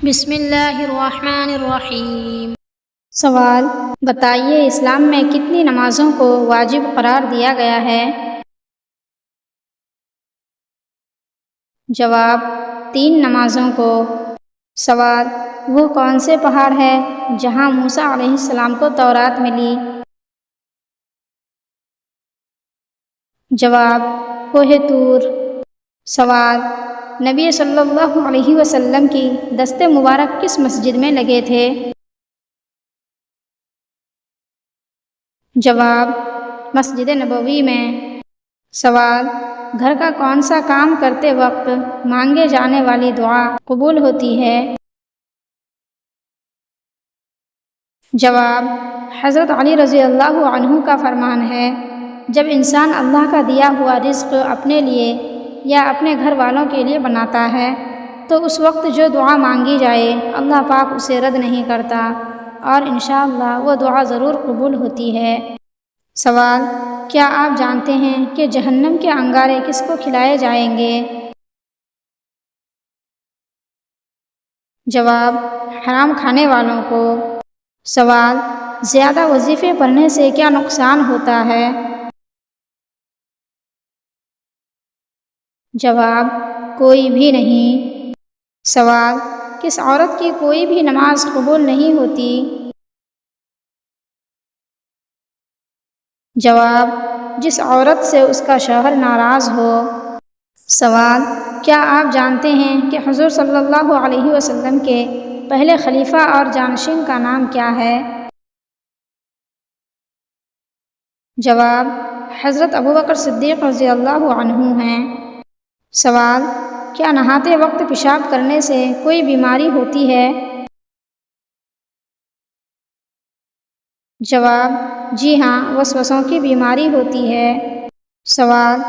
بسم اللہ الرحمن الرحیم۔ سوال: بتائیے اسلام میں کتنی نمازوں کو واجب قرار دیا گیا ہے؟ جواب: 3 نمازوں کو۔ سوال: وہ کون سے پہاڑ ہے جہاں موسیٰ علیہ السلام کو تورات ملی؟ جواب: کوہ طور۔ سوال: نبی صلی اللہ علیہ وسلم کی دست مبارک کس مسجد میں لگے تھے؟ جواب: مسجد نبوی میں۔ سوال: گھر کا کون سا کام کرتے وقت مانگے جانے والی دعا قبول ہوتی ہے؟ جواب: حضرت علی رضی اللہ عنہ کا فرمان ہے، جب انسان اللہ کا دیا ہوا رزق اپنے لیے یا اپنے گھر والوں کے لیے بناتا ہے تو اس وقت جو دعا مانگی جائے اللہ پاک اسے رد نہیں کرتا اور انشاءاللہ وہ دعا ضرور قبول ہوتی ہے۔ سوال: کیا آپ جانتے ہیں کہ جہنم کے انگارے کس کو کھلائے جائیں گے؟ جواب: حرام کھانے والوں کو۔ سوال: زیادہ وظیفے پڑھنے سے کیا نقصان ہوتا ہے؟ جواب: کوئی بھی نہیں۔ سوال: کس عورت کی کوئی بھی نماز قبول نہیں ہوتی؟ جواب: جس عورت سے اس کا شوہر ناراض ہو۔ سوال: کیا آپ جانتے ہیں کہ حضور صلی اللہ علیہ وسلم کے پہلے خلیفہ اور جانشین کا نام کیا ہے؟ جواب: حضرت ابوبکر صدیق رضی اللہ عنہ ہیں۔ سوال: کیا نہاتے وقت پیشاب کرنے سے کوئی بیماری ہوتی ہے؟ جواب: جی ہاں، وسوسوں کی بیماری ہوتی ہے۔ سوال: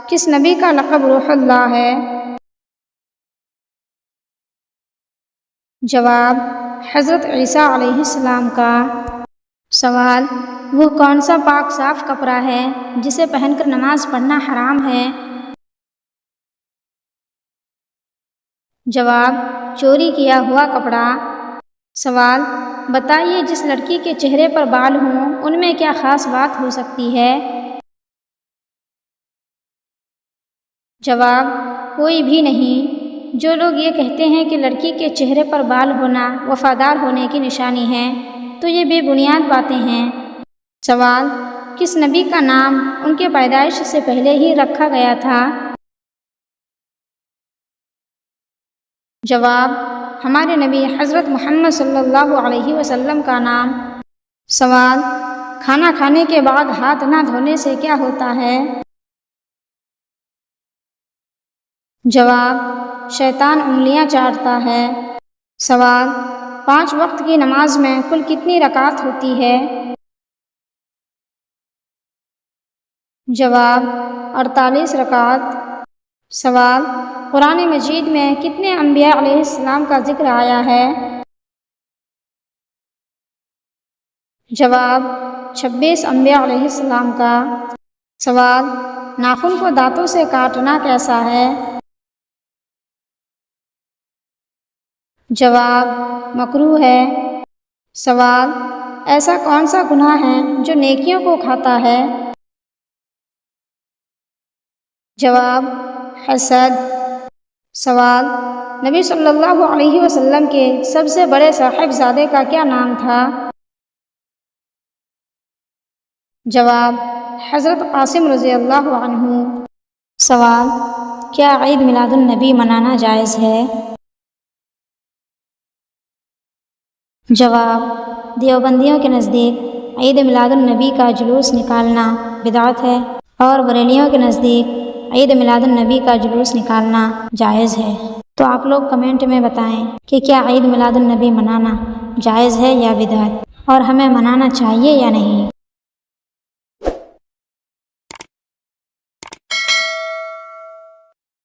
کس نبی کا لقب روح اللہ ہے؟ جواب: حضرت عیسیٰ علیہ السلام کا۔ سوال: وہ کون سا پاک صاف کپڑا ہے جسے پہن کر نماز پڑھنا حرام ہے؟ جواب: چوری کیا ہوا کپڑا۔ سوال: بتائیے جس لڑکی کے چہرے پر بال ہوں ان میں کیا خاص بات ہو سکتی ہے؟ جواب: کوئی بھی نہیں۔ جو لوگ یہ کہتے ہیں کہ لڑکی کے چہرے پر بال ہونا وفادار ہونے کی نشانی ہے تو یہ بے بنیاد باتیں ہیں۔ سوال: کس نبی کا نام ان کے پیدائش سے پہلے ہی رکھا گیا تھا؟ جواب: ہمارے نبی حضرت محمد صلی اللہ علیہ وسلم کا نام۔ سوال: کھانا کھانے کے بعد ہاتھ نہ دھونے سے کیا ہوتا ہے؟ جواب: شیطان انگلیاں چاٹتا ہے۔ سوال: 5 وقت کی نماز میں کل کتنی رکعت ہوتی ہے؟ جواب: 48 رکعت۔ سوال: قرآن مجید میں کتنے انبیاء علیہ السلام کا ذکر آیا ہے؟ جواب: 26 انبیاء علیہ السلام کا۔ سوال: ناخن کو دانتوں سے کاٹنا کیسا ہے؟ جواب: مکروہ ہے۔ سوال: ایسا کون سا گناہ ہے جو نیکیوں کو کھاتا ہے؟ جواب: حسد۔ سوال: نبی صلی اللہ علیہ وسلم کے سب سے بڑے صاحبزادے کا کیا نام تھا؟ جواب: حضرت قاسم رضی اللہ عنہ۔ سوال: کیا عید میلاد النبی منانا جائز ہے؟ جواب: دیوبندیوں کے نزدیک عید میلاد النبی کا جلوس نکالنا بدعت ہے اور بریلیوں کے نزدیک عید میلاد النبی کا جلوس نکالنا جائز ہے۔ تو آپ لوگ کمنٹ میں بتائیں کہ کیا عید میلاد النبی منانا جائز ہے یا بدعت، اور ہمیں منانا چاہیے یا نہیں۔